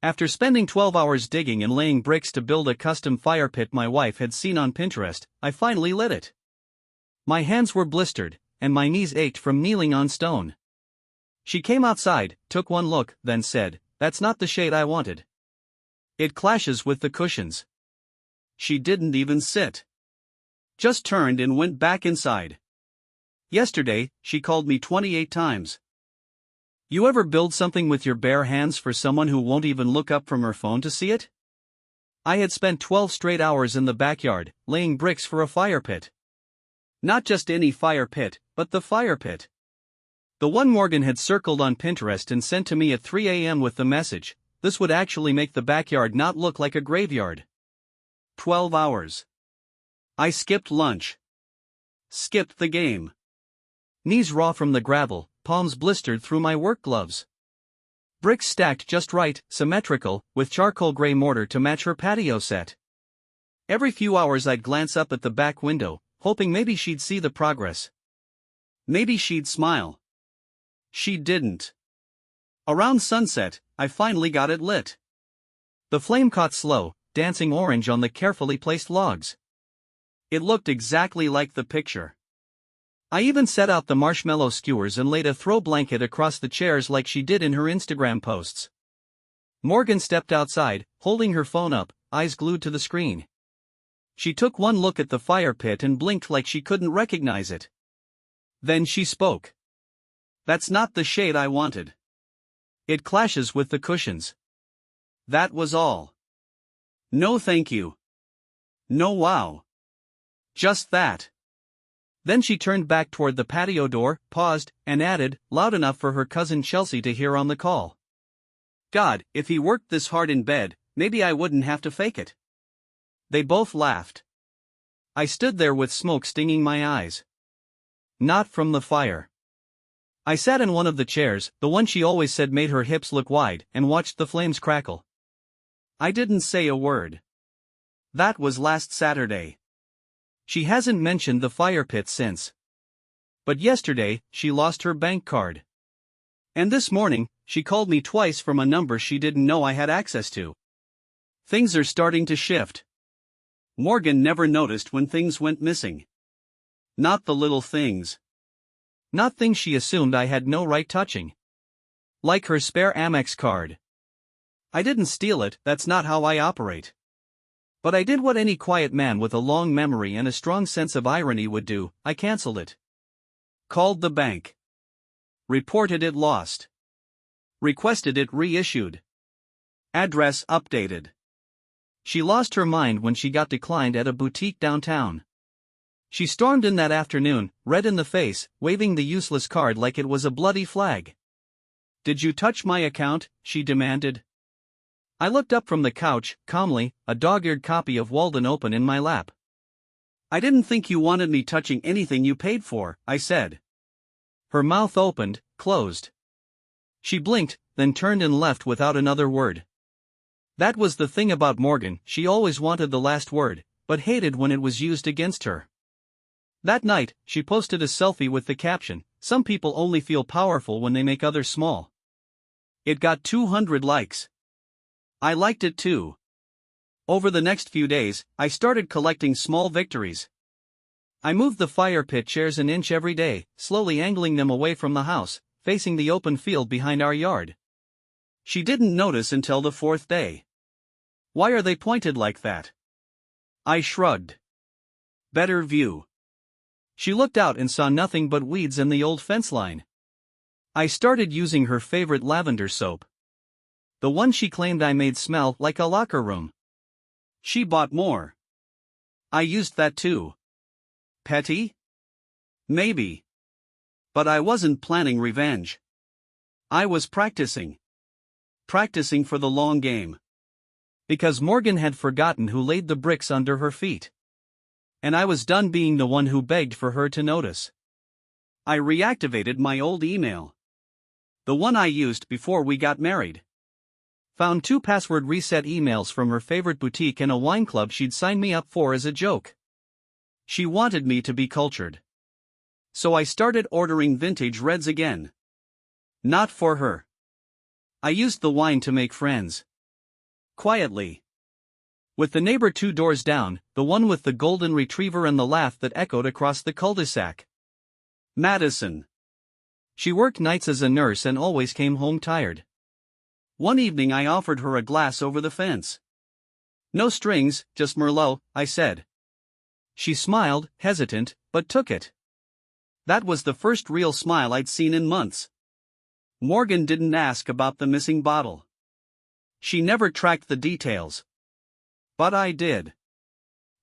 After spending 12 hours digging and laying bricks to build a custom fire pit my wife had seen on Pinterest, I finally lit it. My hands were blistered, and my knees ached from kneeling on stone. She came outside, took one look, then said, "That's not the shade I wanted. It clashes with the cushions." She didn't even sit. Just turned and went back inside. Yesterday, she called me 28 times. You ever build something with your bare hands for someone who won't even look up from her phone to see it? I had spent 12 straight hours in the backyard, laying bricks for a fire pit. Not just any fire pit, but the fire pit. The one Morgan had circled on Pinterest and sent to me at 3 a.m. with the message, "This would actually make the backyard not look like a graveyard." 12 hours. I skipped lunch. Skipped the game. Knees raw from the gravel, palms blistered through my work gloves. Bricks stacked just right, symmetrical, with charcoal gray mortar to match her patio set. Every few hours I'd glance up at the back window, hoping maybe she'd see the progress. Maybe she'd smile. She didn't. Around sunset, I finally got it lit. The flame caught slow, dancing orange on the carefully placed logs. It looked exactly like the picture. I even set out the marshmallow skewers and laid a throw blanket across the chairs like she did in her Instagram posts. Morgan stepped outside, holding her phone up, eyes glued to the screen. She took one look at the fire pit and blinked like she couldn't recognize it. Then she spoke. "That's not the shade I wanted. It clashes with the cushions." That was all. No thank you. No wow. Just that. Then she turned back toward the patio door, paused, and added, loud enough for her cousin Chelsea to hear on the call, "God, if he worked this hard in bed, maybe I wouldn't have to fake it." They both laughed. I stood there with smoke stinging my eyes. Not from the fire. I sat in one of the chairs, the one she always said made her hips look wide, and watched the flames crackle. I didn't say a word. That was last Saturday. She hasn't mentioned the fire pit since. But yesterday, she lost her bank card. And this morning, she called me twice from a number she didn't know I had access to. Things are starting to shift. Morgan never noticed when things went missing. Not the little things. Not things she assumed I had no right touching. Like her spare Amex card. I didn't steal it, that's not how I operate. But I did what any quiet man with a long memory and a strong sense of irony would do, I canceled it. Called the bank. Reported it lost. Requested it reissued. Address updated. She lost her mind when she got declined at a boutique downtown. She stormed in that afternoon, red in the face, waving the useless card like it was a bloody flag. "Did you touch my account?" she demanded. I looked up from the couch, calmly, a dog-eared copy of Walden open in my lap. "I didn't think you wanted me touching anything you paid for," I said. Her mouth opened, closed. She blinked, then turned and left without another word. That was the thing about Morgan, she always wanted the last word, but hated when it was used against her. That night, she posted a selfie with the caption, "Some people only feel powerful when they make others small." It got 200 likes. I liked it too. Over the next few days, I started collecting small victories. I moved the fire pit chairs an inch every day, slowly angling them away from the house, facing the open field behind our yard. She didn't notice until the fourth day. "Why are they pointed like that?" I shrugged. "Better view." She looked out and saw nothing but weeds and the old fence line. I started using her favorite lavender soap. The one she claimed I made smell like a locker room. She bought more. I used that too. Petty? Maybe. But I wasn't planning revenge. I was practicing. Practicing for the long game. Because Morgan had forgotten who laid the bricks under her feet. And I was done being the one who begged for her to notice. I reactivated my old email. The one I used before we got married. Found 2 password reset emails from her favorite boutique and a wine club she'd signed me up for as a joke. She wanted me to be cultured. So I started ordering vintage reds again. Not for her. I used the wine to make friends. Quietly. With the neighbor 2 doors down, the one with the golden retriever and the laugh that echoed across the cul-de-sac. Madison. She worked nights as a nurse and always came home tired. One evening I offered her a glass over the fence. No strings, just Merlot, I said. She smiled, hesitant, but took it. That was the first real smile I'd seen in months. Morgan didn't ask about the missing bottle. She never tracked the details. But I did.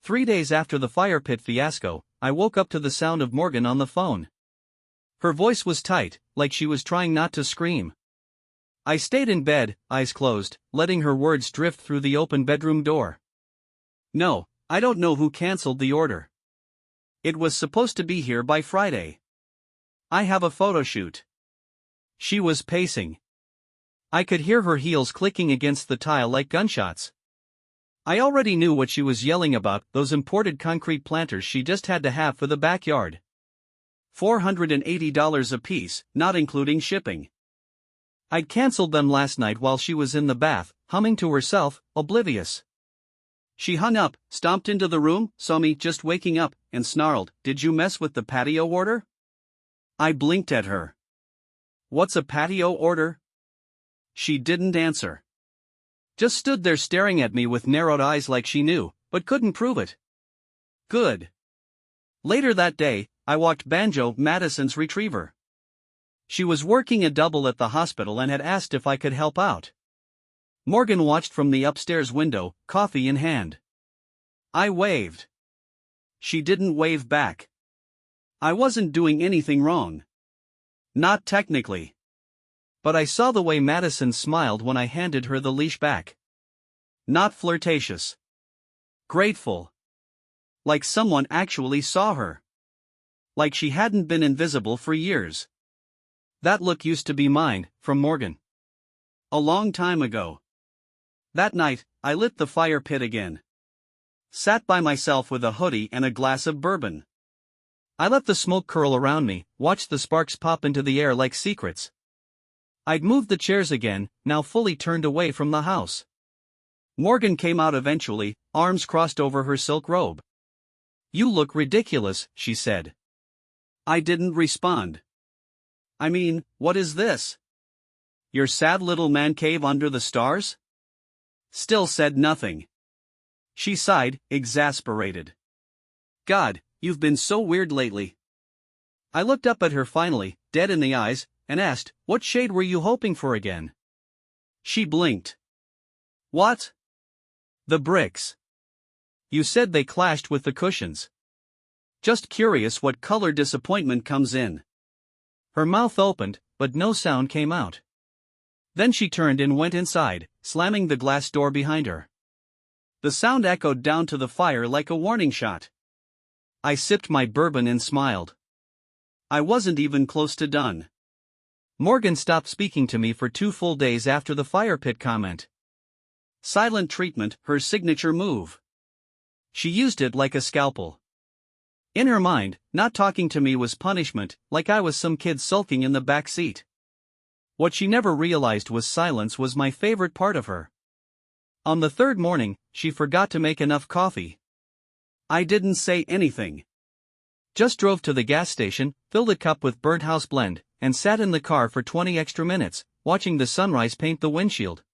3 days after the fire pit fiasco, I woke up to the sound of Morgan on the phone. Her voice was tight, like she was trying not to scream. I stayed in bed, eyes closed, letting her words drift through the open bedroom door. No, I don't know who canceled the order. It was supposed to be here by Friday. I have a photo shoot. She was pacing. I could hear her heels clicking against the tile like gunshots. I already knew what she was yelling about, those imported concrete planters she just had to have for the backyard. $480 a piece, not including shipping. I'd canceled them last night while she was in the bath, humming to herself, oblivious. She hung up, stomped into the room, saw me just waking up, and snarled, "Did you mess with the patio order?" I blinked at her. "What's a patio order?" She didn't answer. Just stood there staring at me with narrowed eyes like she knew, but couldn't prove it. Good. Later that day, I walked Banjo, Madison's retriever. She was working a double at the hospital and had asked if I could help out. Morgan watched from the upstairs window, coffee in hand. I waved. She didn't wave back. I wasn't doing anything wrong. Not technically. But I saw the way Madison smiled when I handed her the leash back. Not flirtatious. Grateful. Like someone actually saw her. Like she hadn't been invisible for years. That look used to be mine, from Morgan. A long time ago. That night, I lit the fire pit again. Sat by myself with a hoodie and a glass of bourbon. I let the smoke curl around me, watched the sparks pop into the air like secrets. I'd moved the chairs again, now fully turned away from the house. Morgan came out eventually, arms crossed over her silk robe. "You look ridiculous," she said. I didn't respond. "I mean, what is this? Your sad little man cave under the stars?" Still said nothing. She sighed, exasperated. "God, you've been so weird lately." I looked up at her finally, dead in the eyes, and asked, "What shade were you hoping for again?" She blinked. "What?" "The bricks. You said they clashed with the cushions. Just curious what color disappointment comes in." Her mouth opened, but no sound came out. Then she turned and went inside, slamming the glass door behind her. The sound echoed down to the fire like a warning shot. I sipped my bourbon and smiled. I wasn't even close to done. Morgan stopped speaking to me for 2 full days after the fire pit comment. Silent treatment, her signature move. She used it like a scalpel. In her mind, not talking to me was punishment, like I was some kid sulking in the back seat. What she never realized was silence was my favorite part of her. On the 3rd morning, she forgot to make enough coffee. I didn't say anything. Just drove to the gas station, filled a cup with burnt house blend, and sat in the car for 20 extra minutes, watching the sunrise paint the windshield.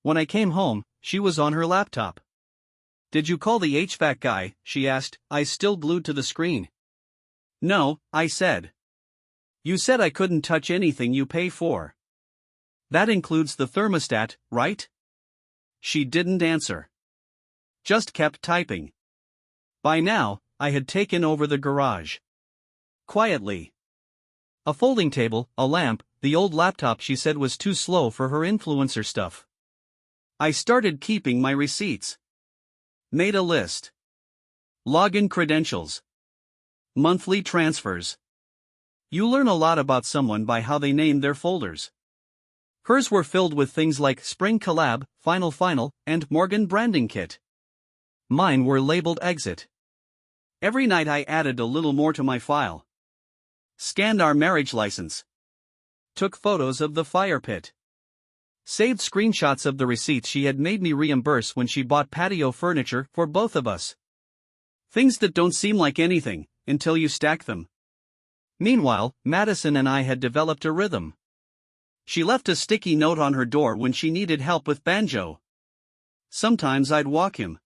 When I came home, she was on her laptop. "Did you call the HVAC guy?" she asked, eyes still glued to the screen. "No," I said. "You said I couldn't touch anything you pay for. That includes the thermostat, right?" She didn't answer. Just kept typing. By now, I had taken over the garage. Quietly. A folding table, a lamp, the old laptop she said was too slow for her influencer stuff. I started keeping my receipts. Made a list. Login credentials. Monthly transfers. You learn a lot about someone by how they name their folders. Hers were filled with things like Spring Collab, Final, and Morgan Branding Kit. Mine were labeled Exit. Every night I added a little more to my file. Scanned our marriage license. Took photos of the fire pit. Saved screenshots of the receipts she had made me reimburse when she bought patio furniture for both of us. Things that don't seem like anything, until you stack them. Meanwhile, Madison and I had developed a rhythm. She left a sticky note on her door when she needed help with banjo. Sometimes I'd walk him.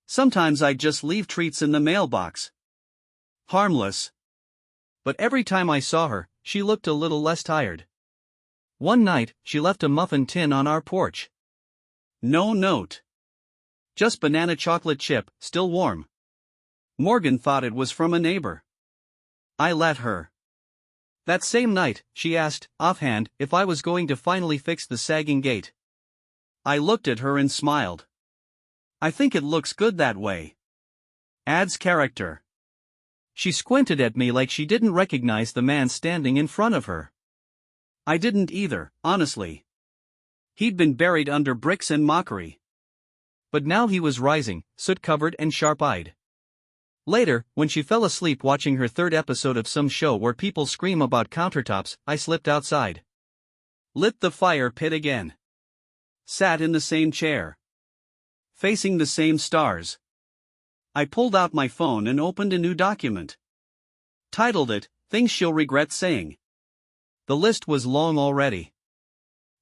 Sometimes I'd just leave treats in the mailbox. Harmless. But every time I saw her, she looked a little less tired. One night, she left a muffin tin on our porch. No note. Just banana chocolate chip, still warm. Morgan thought it was from a neighbor. I let her. That same night, she asked, offhand, if I was going to finally fix the sagging gate. I looked at her and smiled. I think it looks good that way. Adds character. She squinted at me like she didn't recognize the man standing in front of her. I didn't either, honestly. He'd been buried under bricks and mockery. But now he was rising, soot-covered and sharp-eyed. Later, when she fell asleep watching her third episode of some show where people scream about countertops, I slipped outside. Lit the fire pit again. Sat in the same chair. Facing the same stars. I pulled out my phone and opened a new document. Titled it, Things She'll Regret Saying. The list was long already.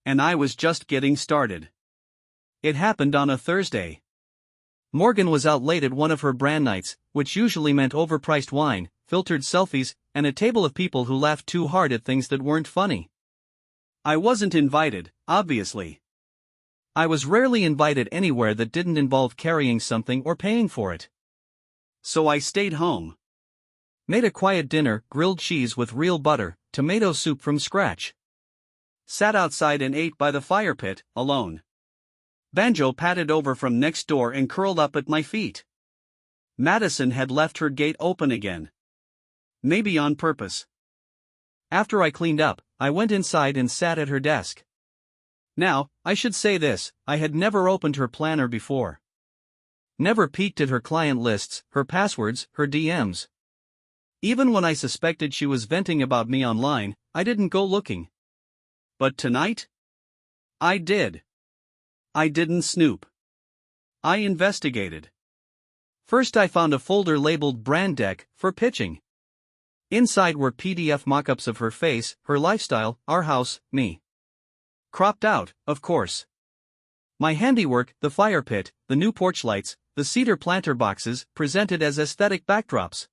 And I was just getting started. It happened on a Thursday. Morgan was out late at one of her brand nights, which usually meant overpriced wine, filtered selfies, and a table of people who laughed too hard at things that weren't funny. I wasn't invited, obviously. I was rarely invited anywhere that didn't involve carrying something or paying for it. So I stayed home. Made a quiet dinner, grilled cheese with real butter, tomato soup from scratch. Sat outside and ate by the fire pit, alone. Banjo patted over from next door and curled up at my feet. Madison had left her gate open again. Maybe on purpose. After I cleaned up, I went inside and sat at her desk. Now, I should say this, I had never opened her planner before. Never peeked at her client lists, her passwords, her DMs. Even when I suspected she was venting about me online, I didn't go looking. But tonight? I did. I didn't snoop. I investigated. First I found a folder labeled Brand Deck for pitching. Inside were PDF mock-ups of her face, her lifestyle, our house, me. Cropped out, of course. My handiwork, the fire pit, the new porch lights, the cedar planter boxes, presented as aesthetic backdrops.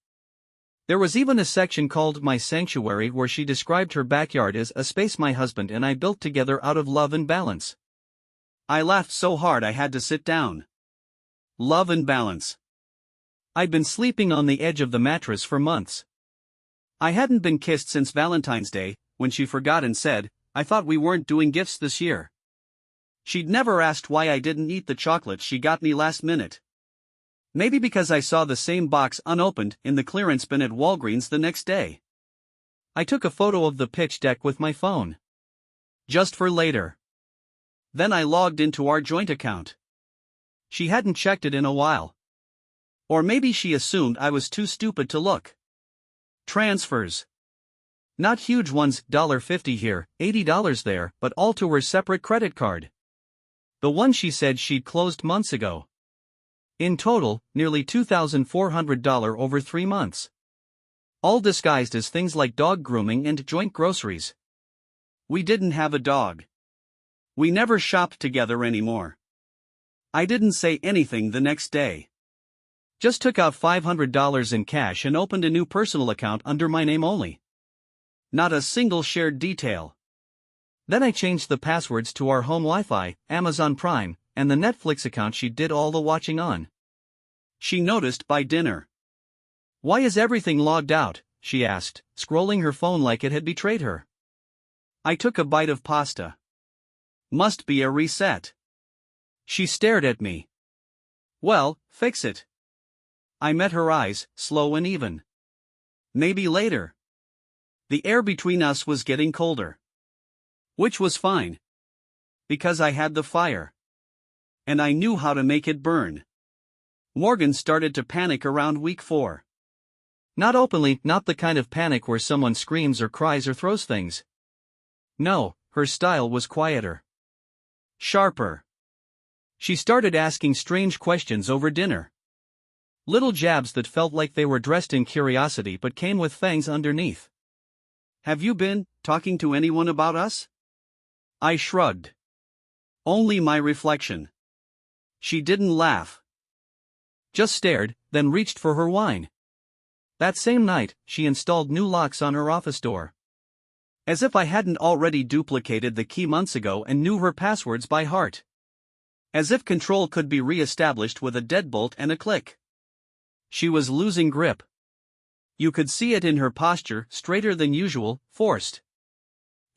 There was even a section called My Sanctuary where she described her backyard as a space my husband and I built together out of love and balance. I laughed so hard I had to sit down. Love and balance. I'd been sleeping on the edge of the mattress for months. I hadn't been kissed since Valentine's Day, when she forgot and said, I thought we weren't doing gifts this year. She'd never asked why I didn't eat the chocolate she got me last minute. Maybe because I saw the same box unopened in the clearance bin at Walgreens the next day. I took a photo of the pitch deck with my phone. Just for later. Then I logged into our joint account. She hadn't checked it in a while. Or maybe she assumed I was too stupid to look. Transfers. Not huge ones, $50 here, $80 there, but all to her separate credit card. The one she said she'd closed months ago. In total, nearly $2,400 over 3 months. All disguised as things like dog grooming and joint groceries. We didn't have a dog. We never shopped together anymore. I didn't say anything the next day. Just took out $500 in cash and opened a new personal account under my name only. Not a single shared detail. Then I changed the passwords to our home Wi-Fi, Amazon Prime, and the Netflix account she did all the watching on. She noticed by dinner. Why is everything logged out? She asked, scrolling her phone like it had betrayed her. I took a bite of pasta. Must be a reset. She stared at me. Well, fix it. I met her eyes, slow and even. Maybe later. The air between us was getting colder. Which was fine. Because I had the fire. And I knew how to make it burn. Morgan started to panic around week 4. Not openly, not the kind of panic where someone screams or cries or throws things. No, her style was quieter. Sharper. She started asking strange questions over dinner. Little jabs that felt like they were dressed in curiosity but came with fangs underneath. Have you been talking to anyone about us? I shrugged. Only my reflection. She didn't laugh. Just stared, then reached for her wine. That same night, she installed new locks on her office door. As if I hadn't already duplicated the key months ago and knew her passwords by heart. As if control could be re-established with a deadbolt and a click. She was losing grip. You could see it in her posture, straighter than usual, forced.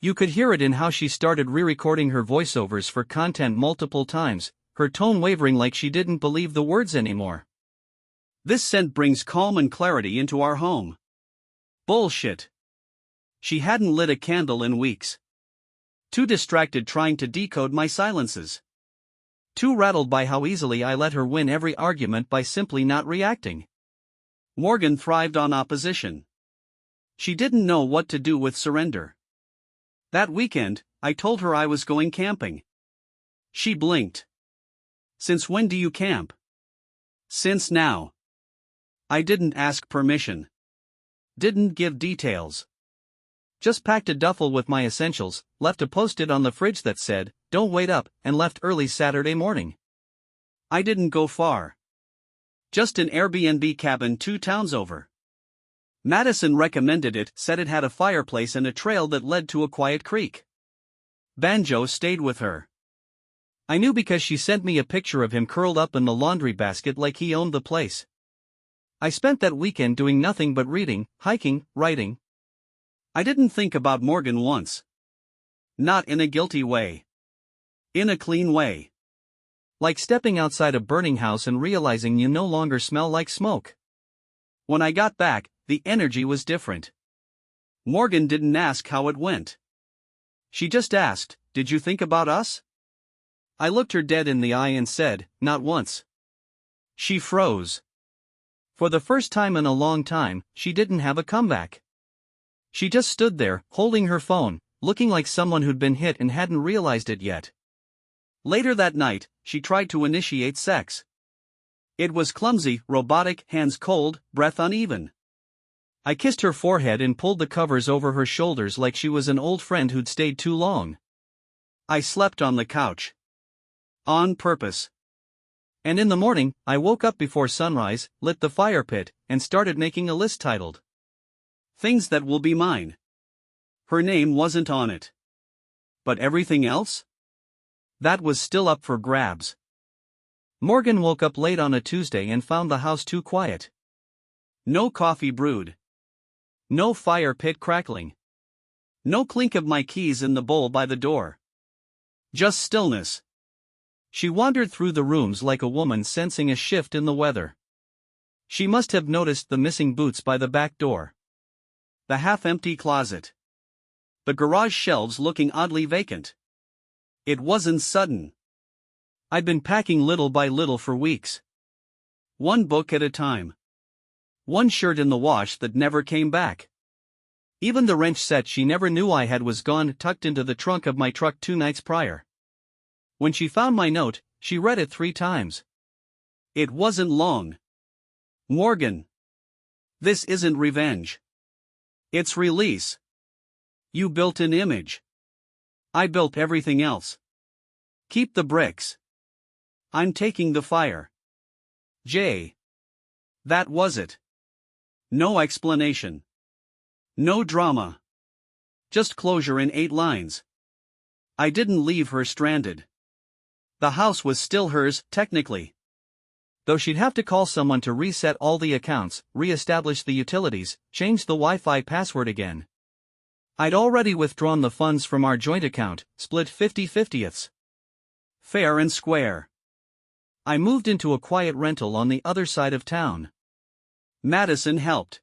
You could hear it in how she started re-recording her voiceovers for content multiple times, her tone wavering like she didn't believe the words anymore. This scent brings calm and clarity into our home. Bullshit. She hadn't lit a candle in weeks. Too distracted trying to decode my silences. Too rattled by how easily I let her win every argument by simply not reacting. Morgan thrived on opposition. She didn't know what to do with surrender. That weekend, I told her I was going camping. She blinked. Since when do you camp? Since now. I didn't ask permission. Didn't give details. Just packed a duffel with my essentials, left a post-it on the fridge that said, "Don't wait up," and left early Saturday morning. I didn't go far. Just an Airbnb cabin 2 towns over. Madison recommended it, said it had a fireplace and a trail that led to a quiet creek. Banjo stayed with her. I knew because she sent me a picture of him curled up in the laundry basket like he owned the place. I spent that weekend doing nothing but reading, hiking, writing. I didn't think about Morgan once. Not in a guilty way. In a clean way. Like stepping outside a burning house and realizing you no longer smell like smoke. When I got back, the energy was different. Morgan didn't ask how it went. She just asked, "Did you think about us?" I looked her dead in the eye and said, "Not once." She froze. For the first time in a long time, she didn't have a comeback. She just stood there, holding her phone, looking like someone who'd been hit and hadn't realized it yet. Later that night, she tried to initiate sex. It was clumsy, robotic, hands cold, breath uneven. I kissed her forehead and pulled the covers over her shoulders like she was an old friend who'd stayed too long. I slept on the couch. On purpose. And in the morning, I woke up before sunrise, lit the fire pit, and started making a list titled "Things That Will Be Mine." Her name wasn't on it. But everything else? That was still up for grabs. Morgan woke up late on a Tuesday and found the house too quiet. No coffee brewed. No fire pit crackling. No clink of my keys in the bowl by the door. Just stillness. She wandered through the rooms like a woman sensing a shift in the weather. She must have noticed the missing boots by the back door. The half-empty closet. The garage shelves looking oddly vacant. It wasn't sudden. I'd been packing little by little for weeks. One book at a time. One shirt in the wash that never came back. Even the wrench set she never knew I had was gone, tucked into the trunk of my truck 2 nights prior. When she found my note, she read it 3 times. It wasn't long. "Morgan. This isn't revenge. It's release. You built an image. I built everything else. Keep the bricks. I'm taking the fire. J." That was it. No explanation. No drama. Just closure in 8 lines. I didn't leave her stranded. The house was still hers, technically. Though she'd have to call someone to reset all the accounts, re-establish the utilities, change the Wi-Fi password again. I'd already withdrawn the funds from our joint account, split 50/50ths. Fair and square. I moved into a quiet rental on the other side of town. Madison helped.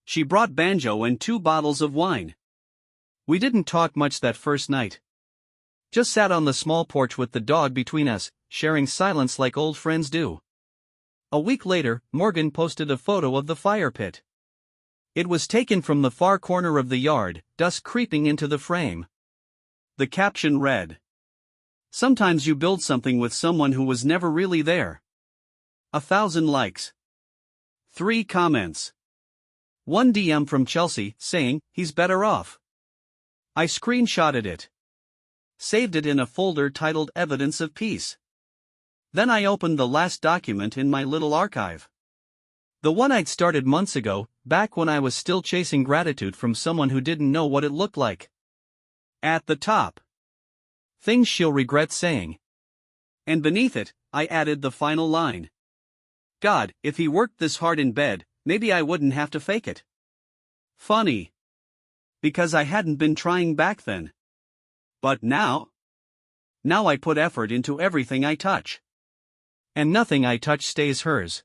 She brought Banjo and 2 bottles of wine. We didn't talk much that first night. Just sat on the small porch with the dog between us, sharing silence like old friends do. A week later, Morgan posted a photo of the fire pit. It was taken from the far corner of the yard, dusk creeping into the frame. The caption read, Sometimes you build something with someone who was never really there. 1,000 likes. 3 comments. 1 DM from Chelsea saying, he's better off. I screenshotted it. Saved it in a folder titled Evidence of Peace. Then I opened the last document in my little archive. The one I'd started months ago, back when I was still chasing gratitude from someone who didn't know what it looked like. At the top. Things she'll regret saying. And beneath it, I added the final line. God, if he worked this hard in bed, maybe I wouldn't have to fake it. Funny. Because I hadn't been trying back then. But now? Now I put effort into everything I touch. And nothing I touch stays hers.